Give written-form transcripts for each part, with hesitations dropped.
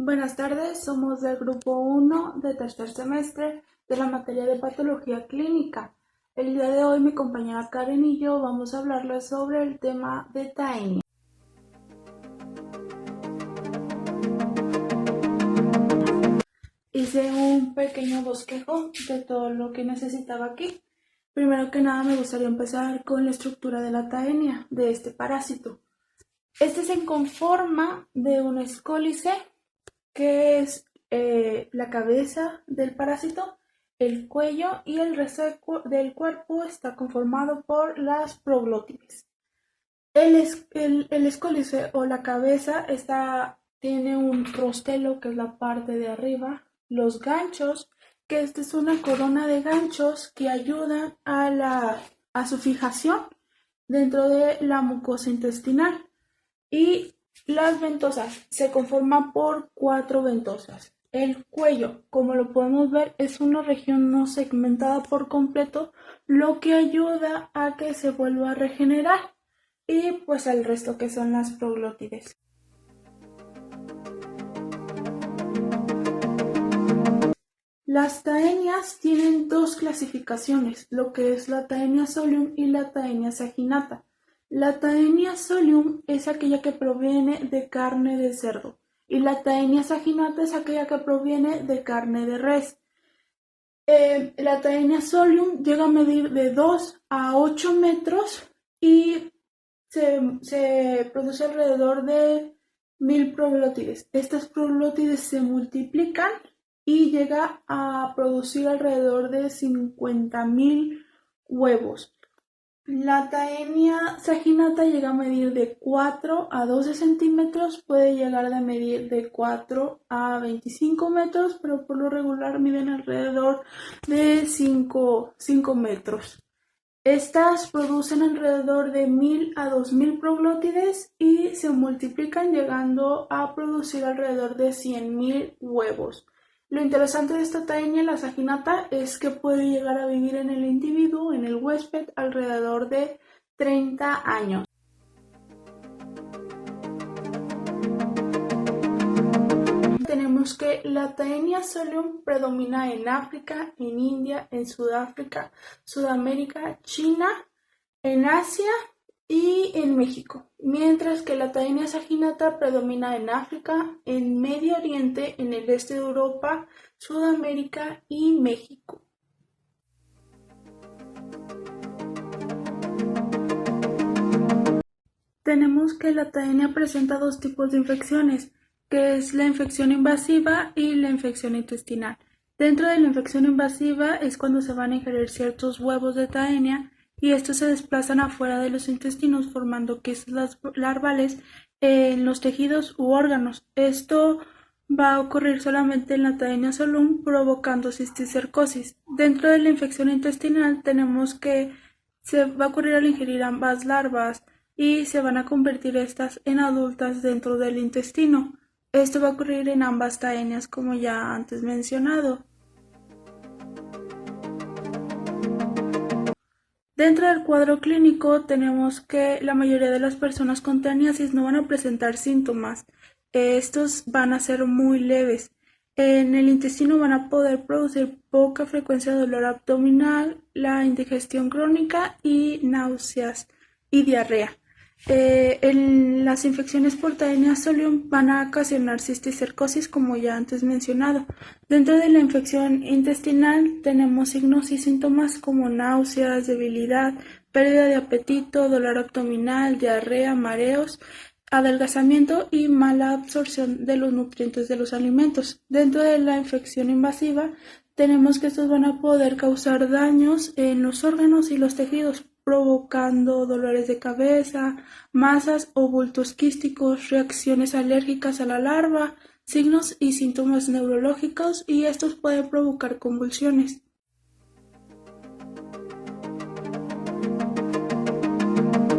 Buenas tardes, somos del grupo 1 de tercer semestre de la materia de patología clínica. El día de hoy mi compañera Karen y yo vamos a hablarles sobre el tema de taenia. Hice un pequeño bosquejo de todo lo que necesitaba aquí. Primero que nada me gustaría empezar con la estructura de la taenia, de este parásito. Este se conforma de un escólice, que es la cabeza del parásito, el cuello y el resto del cuerpo está conformado por las proglótides. El escólice o la cabeza tiene un rostelo, que es la parte de arriba, los ganchos, que esta es una corona de ganchos que ayudan a su fijación dentro de la mucosa intestinal. Y las ventosas se conforman por 4 ventosas. El cuello, como lo podemos ver, es una región no segmentada por completo, lo que ayuda a que se vuelva a regenerar. Y pues el resto, que son las proglótides. Las taenias tienen dos clasificaciones, lo que es la taenia solium y la taenia saginata. La taenia solium es aquella que proviene de carne de cerdo y la taenia saginata es aquella que proviene de carne de res. La taenia solium llega a medir de 2 a 8 metros y se produce alrededor de 1000 proglótides. Estas proglótides se multiplican y llega a producir alrededor de 50.000 huevos. La taenia saginata llega a medir de 4 a 12 centímetros, puede llegar a medir de 4 a 25 metros, pero por lo regular miden alrededor de 5 metros. Estas producen alrededor de 1000 a 2000 proglótides y se multiplican llegando a producir alrededor de 100.000 huevos. Lo interesante de esta taenia, la saginata, es que puede llegar a vivir en el individuo, en el huésped, alrededor de 30 años. Tenemos que la taenia solium predomina en África, en India, en Sudáfrica, Sudamérica, China, en Asia y en México, mientras que la taenia saginata predomina en África, en Medio Oriente, en el este de Europa, Sudamérica y México. Tenemos que la taenia presenta dos tipos de infecciones, que es la infección invasiva y la infección intestinal. Dentro de la infección invasiva es cuando se van a ingerir ciertos huevos de taenia y estos se desplazan afuera de los intestinos formando quistes larvales en los tejidos u órganos. Esto va a ocurrir solamente en la taenia solium, provocando cisticercosis. Dentro de la infección intestinal tenemos que se va a ocurrir al ingerir ambas larvas y se van a convertir estas en adultas dentro del intestino. Esto va a ocurrir en ambas taenias, como ya antes mencionado. Dentro del cuadro clínico tenemos que la mayoría de las personas con taniasis no van a presentar síntomas. Estos van a ser muy leves. En el intestino van a poder producir poca frecuencia de dolor abdominal, la indigestión crónica y náuseas y diarrea. Las infecciones por taenia solium van a ocasionar cisticercosis, como ya antes mencionado. Dentro de la infección intestinal tenemos signos y síntomas como náuseas, debilidad, pérdida de apetito, dolor abdominal, diarrea, mareos, adelgazamiento y mala absorción de los nutrientes de los alimentos. Dentro de la infección invasiva tenemos que estos van a poder causar daños en los órganos y los tejidos, provocando dolores de cabeza, masas o bultos quísticos, reacciones alérgicas a la larva, signos y síntomas neurológicos, y estos pueden provocar convulsiones.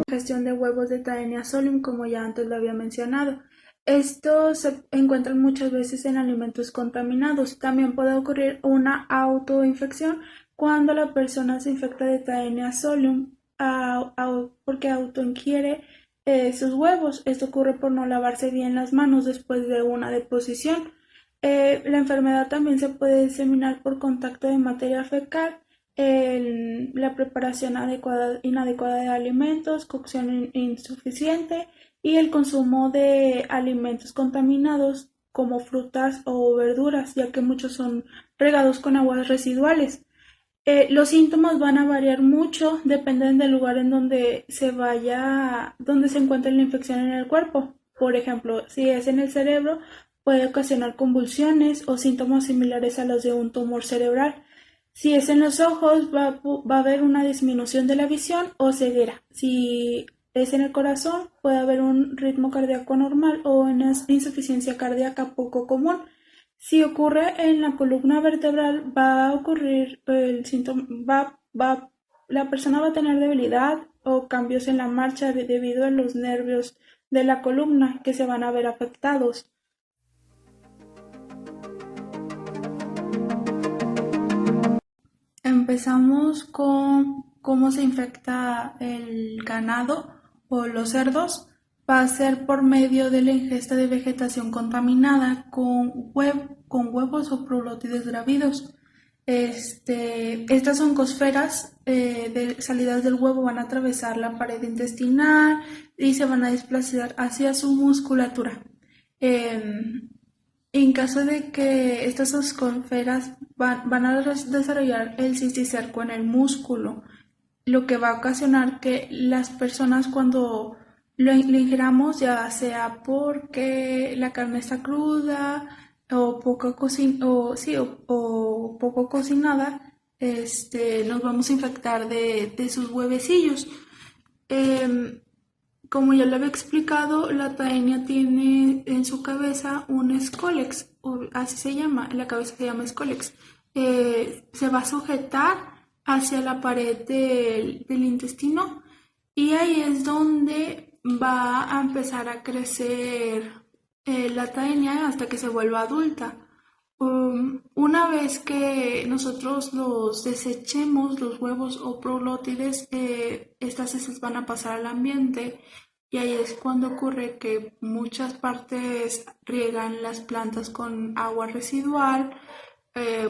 Gestión de huevos de taenia solium, como ya antes lo había mencionado. Estos se encuentran muchas veces en alimentos contaminados. También puede ocurrir una autoinfección cuando la persona se infecta de taenia solium porque autoingiere sus huevos. Esto ocurre por no lavarse bien las manos después de una deposición. La enfermedad también se puede diseminar por contacto de materia fecal, la preparación inadecuada de alimentos, cocción insuficiente y el consumo de alimentos contaminados como frutas o verduras, ya que muchos son regados con aguas residuales. Los síntomas van a variar mucho, dependen del lugar en donde donde se encuentre la infección en el cuerpo. Por ejemplo, si es en el cerebro, puede ocasionar convulsiones o síntomas similares a los de un tumor cerebral. Si es en los ojos, va a haber una disminución de la visión o ceguera. Si es en el corazón, puede haber un ritmo cardíaco normal o una insuficiencia cardíaca poco común. Si ocurre en la columna vertebral, va a ocurrir el síntoma, la persona va a tener debilidad o cambios en la marcha debido a los nervios de la columna que se van a ver afectados. Empezamos con cómo se infecta el ganado o los cerdos. Va a ser por medio de la ingesta de vegetación contaminada con huevos o prolótides gravidos. Estas oncosferas de salidas del huevo van a atravesar la pared intestinal y se van a desplazar hacia su musculatura. En caso de que estas oncosferas van a desarrollar el cisticerco en el músculo, lo que va a ocasionar que las personas cuando lo ingiramos, ya sea porque la carne está cruda o poco cocinada, nos vamos a infectar de sus huevecillos. Como ya lo había explicado, la taenia tiene en su cabeza un escólex, o así se llama, la cabeza se llama escólex. Se va a sujetar hacia la pared del intestino y ahí es donde va a empezar a crecer la taenia hasta que se vuelva adulta. Una vez que nosotros los desechemos, los huevos o prolótides, estas heces van a pasar al ambiente y ahí es cuando ocurre que muchas partes riegan las plantas con agua residual.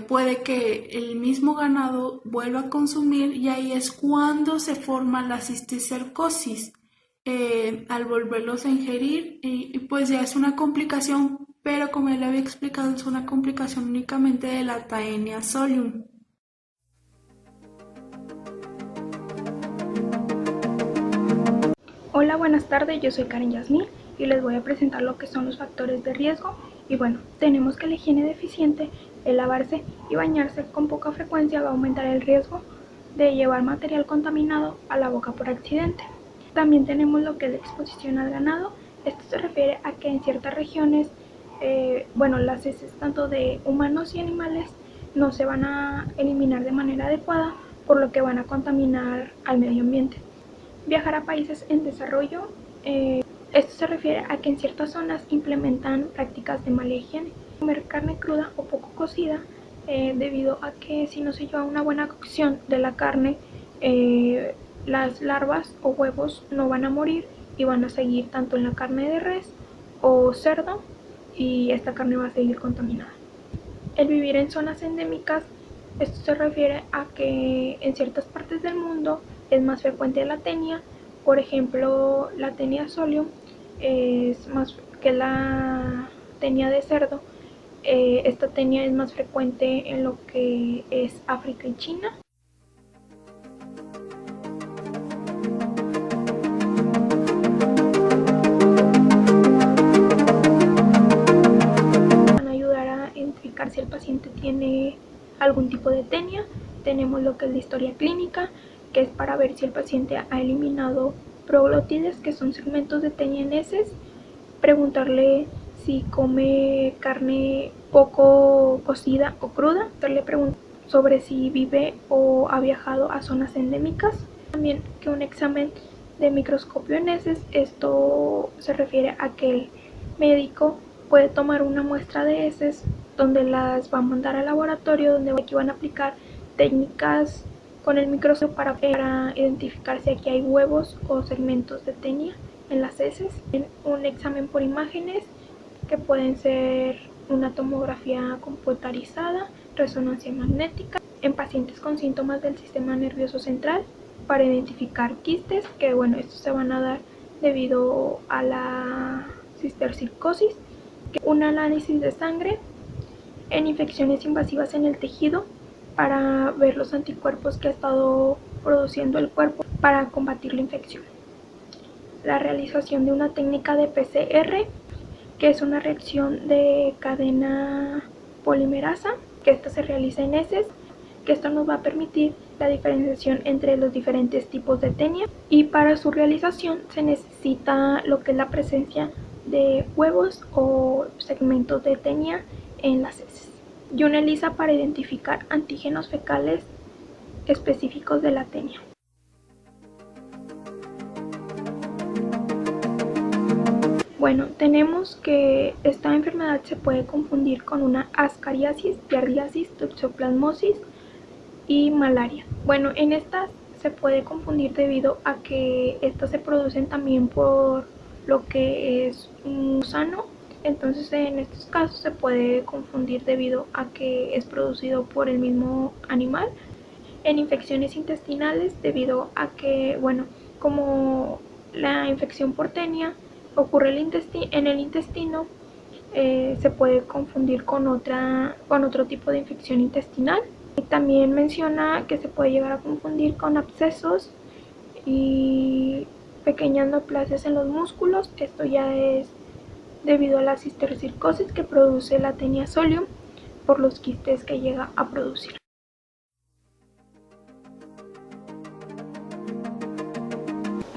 Puede que el mismo ganado vuelva a consumir y ahí es cuando se forma la cisticercosis. Al volverlos a ingerir y pues ya es una complicación, pero como ya le había explicado es una complicación únicamente de la Taenia solium. Hola, buenas tardes, yo soy Karen Yasmín y les voy a presentar lo que son los factores de riesgo. Y bueno, tenemos que la higiene deficiente, el lavarse y bañarse con poca frecuencia va a aumentar el riesgo de llevar material contaminado a la boca por accidente. También tenemos lo que es la exposición al ganado. Esto se refiere a que en ciertas regiones, las heces tanto de humanos y animales no se van a eliminar de manera adecuada, por lo que van a contaminar al medio ambiente. Viajar a países en desarrollo. Esto se refiere a que en ciertas zonas implementan prácticas de mala higiene. Comer carne cruda o poco cocida, debido a que si no se lleva una buena cocción de la carne, las larvas o huevos no van a morir y van a seguir tanto en la carne de res o cerdo y esta carne va a seguir contaminada. El vivir en zonas endémicas. Esto se refiere a que en ciertas partes del mundo es más frecuente la tenia. Por ejemplo, la Taenia solium es más que la tenia de cerdo. Esta tenia es más frecuente en lo que es África y China. Van a ayudar a identificar si el paciente tiene algún tipo de tenia. Tenemos lo que es la historia clínica, que es para ver si el paciente ha eliminado proglótides, que son segmentos de tenia en heces. Preguntarle si come carne poco cocida o cruda. Le pregunto sobre si vive o ha viajado a zonas endémicas. También que un examen de microscopio en heces. Esto se refiere a que el médico puede tomar una muestra de heces donde las va a mandar al laboratorio, donde aquí van a aplicar técnicas con el microscopio para identificar si aquí hay huevos o segmentos de tenia en las heces. Un examen por imágenes, que pueden ser una tomografía computarizada, resonancia magnética, en pacientes con síntomas del sistema nervioso central para identificar quistes, que bueno, estos se van a dar debido a la cistercercosis, un análisis de sangre en infecciones invasivas en el tejido para ver los anticuerpos que ha estado produciendo el cuerpo para combatir la infección. La realización de una técnica de PCR, que es una reacción de cadena polimerasa, que esta se realiza en heces, que esto nos va a permitir la diferenciación entre los diferentes tipos de tenia, y para su realización se necesita lo que es la presencia de huevos o segmentos de tenia en las heces, y una ELISA para identificar antígenos fecales específicos de la tenia. Bueno, tenemos que esta enfermedad se puede confundir con una ascariasis, giardiasis, toxoplasmosis y malaria. Bueno, en estas se puede confundir debido a que estas se producen también por lo que es un gusano. Entonces en estos casos se puede confundir debido a que es producido por el mismo animal. En infecciones intestinales, debido a que, bueno, como la infección por tenia ocurre en el intestino, se puede confundir con otro tipo de infección intestinal. Y también menciona que se puede llegar a confundir con abscesos y pequeñas neoplasias en los músculos. Esto ya es debido a la cistercercosis que produce la Taenia solium por los quistes que llega a producir.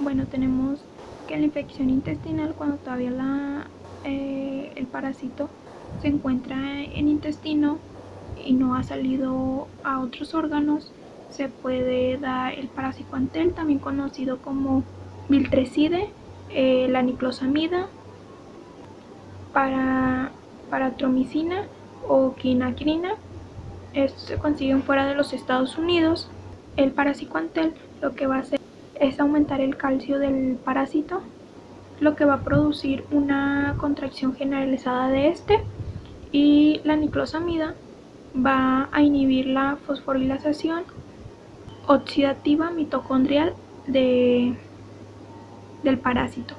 Bueno, tenemos que la infección intestinal, cuando todavía el parásito se encuentra en intestino y no ha salido a otros órganos, se puede dar el paraziquantel, también conocido como viltrecide, la niclosamida, paratromicina o quinacrina. Estos se consiguen fuera de los Estados Unidos. El paraziquantel lo que va a hacer es aumentar el calcio del parásito, lo que va a producir una contracción generalizada de este, y la niclosamida va a inhibir la fosforilación oxidativa mitocondrial del parásito.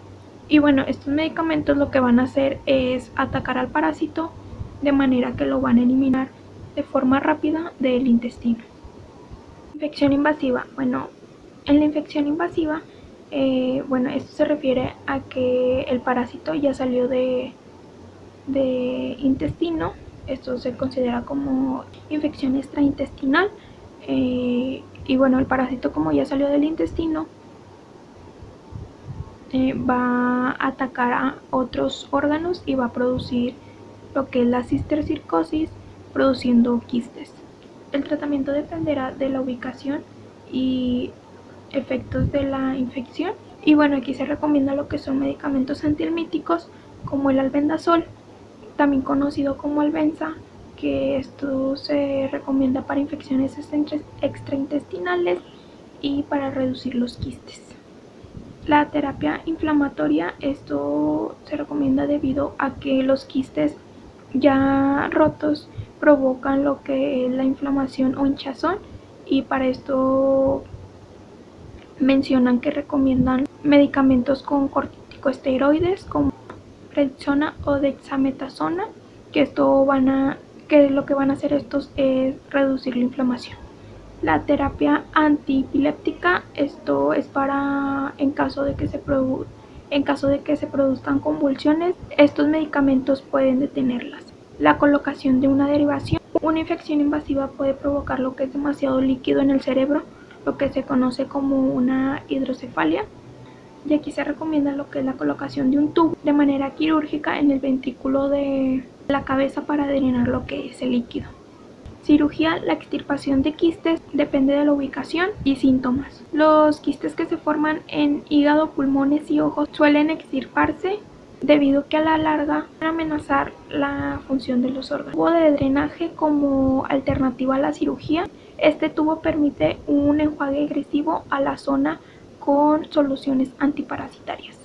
Y bueno, estos medicamentos lo que van a hacer es atacar al parásito de manera que lo van a eliminar de forma rápida del intestino. Infección invasiva. Bueno, en la infección invasiva, esto se refiere a que el parásito ya salió de intestino. Esto se considera como infección extraintestinal. Y bueno, el parásito, como ya salió del intestino, va a atacar a otros órganos y va a producir lo que es la cistercercosis, produciendo quistes. El tratamiento dependerá de la ubicación y efectos de la infección. Y bueno, aquí se recomienda lo que son medicamentos antihelmínticos como el albendazol, también conocido como albenza, que esto se recomienda para infecciones extraintestinales y para reducir los quistes. La terapia inflamatoria, esto se recomienda debido a que los quistes ya rotos provocan lo que es la inflamación o hinchazón, y para esto mencionan que recomiendan medicamentos con corticosteroides como prednisona o dexametasona, que lo que van a hacer estos es reducir la inflamación. La terapia antiepiléptica, esto es para en caso de que se produzcan convulsiones, estos medicamentos pueden detenerlas. La colocación de una derivación. Una infección invasiva puede provocar lo que es demasiado líquido en el cerebro, lo que se conoce como una hidrocefalia, y aquí se recomienda lo que es la colocación de un tubo de manera quirúrgica en el ventrículo de la cabeza para drenar lo que es el líquido. Cirugía. La extirpación de quistes depende de la ubicación y síntomas. Los quistes que se forman en hígado, pulmones y ojos suelen extirparse debido a que a la larga van a amenazar la función de los órganos. Tubo de drenaje como alternativa a la cirugía. Este tubo permite un enjuague agresivo a la zona con soluciones antiparasitarias.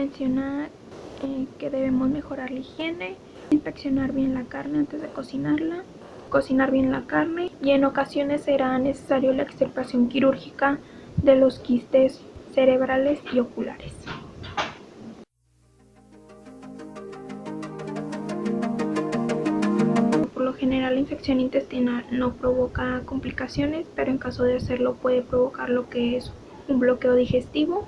Menciona que debemos mejorar la higiene, inspeccionar bien la carne antes de cocinarla, cocinar bien la carne y en ocasiones será necesario la extirpación quirúrgica de los quistes cerebrales y oculares. Por lo general la infección intestinal no provoca complicaciones, pero en caso de hacerlo puede provocar lo que es un bloqueo digestivo.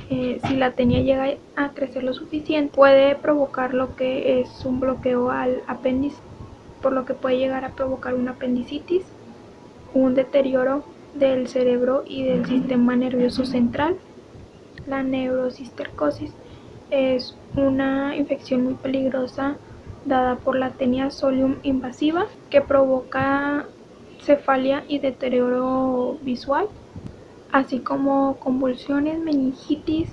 Si la tenia llega a crecer lo suficiente, puede provocar lo que es un bloqueo al apéndice, por lo que puede llegar a provocar una apendicitis, un deterioro del cerebro y del sistema nervioso central. La neurocisticercosis es una infección muy peligrosa dada por la Taenia solium invasiva que provoca cefalia y deterioro visual, así como convulsiones, meningitis,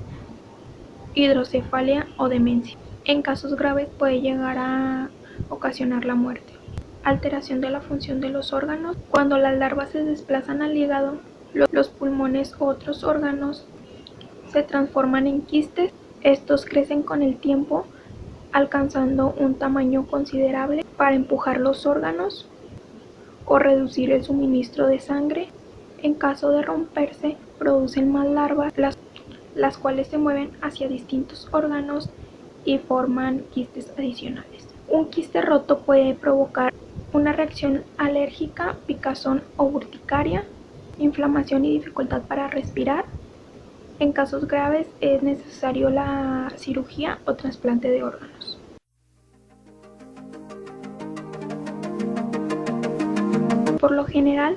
hidrocefalia o demencia. En casos graves puede llegar a ocasionar la muerte. Alteración de la función de los órganos. Cuando las larvas se desplazan al hígado, los pulmones u otros órganos se transforman en quistes. Estos crecen con el tiempo, alcanzando un tamaño considerable para empujar los órganos o reducir el suministro de sangre. En caso de romperse, producen más larvas, las cuales se mueven hacia distintos órganos y forman quistes adicionales. Un quiste roto puede provocar una reacción alérgica, picazón o urticaria, inflamación y dificultad para respirar. En casos graves es necesario la cirugía o trasplante de órganos. Por lo general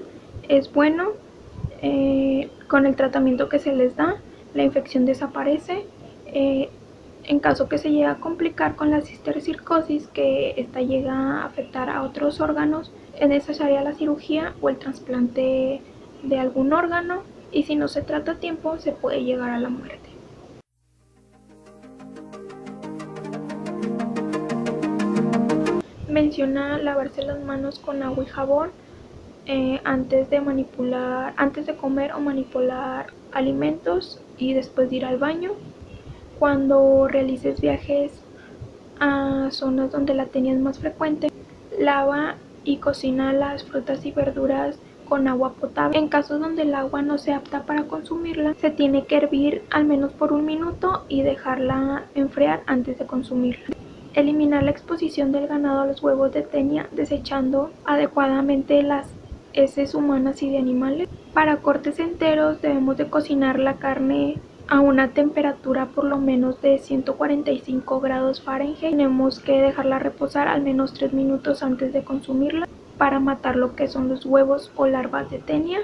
es bueno, con el tratamiento que se les da, la infección desaparece. En caso que se llegue a complicar con la cisticercosis, que esta llega a afectar a otros órganos, es necesaria la cirugía o el trasplante de algún órgano, y si no se trata a tiempo se puede llegar a la muerte. Menciona lavarse las manos con agua y jabón antes de comer o manipular alimentos y después de ir al baño. Cuando realices viajes a zonas donde la Taenia es más frecuente, lava y cocina las frutas y verduras con agua potable. En casos donde el agua no sea apta para consumirla, se tiene que hervir al menos por 1 minuto y dejarla enfriar antes de consumirla. Eliminar la exposición del ganado a los huevos de Taenia, desechando adecuadamente las heces humanas y de animales. Para cortes enteros debemos de cocinar la carne a una temperatura por lo menos de 145 grados Fahrenheit. Tenemos que dejarla reposar al menos 3 minutos antes de consumirla para matar lo que son los huevos o larvas de Taenia.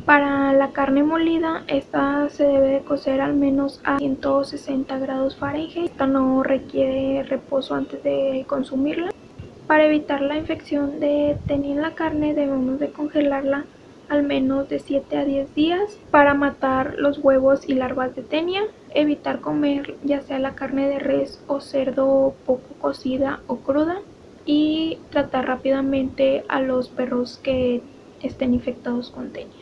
Para la carne molida, esta se debe de cocer al menos a 160 grados Fahrenheit. Esta no requiere reposo antes de consumirla. Para evitar la infección de Taenia en la carne, debemos de congelarla al menos de 7 a 10 días para matar los huevos y larvas de Taenia. Evitar comer ya sea la carne de res o cerdo poco cocida o cruda, y tratar rápidamente a los perros que estén infectados con Taenia.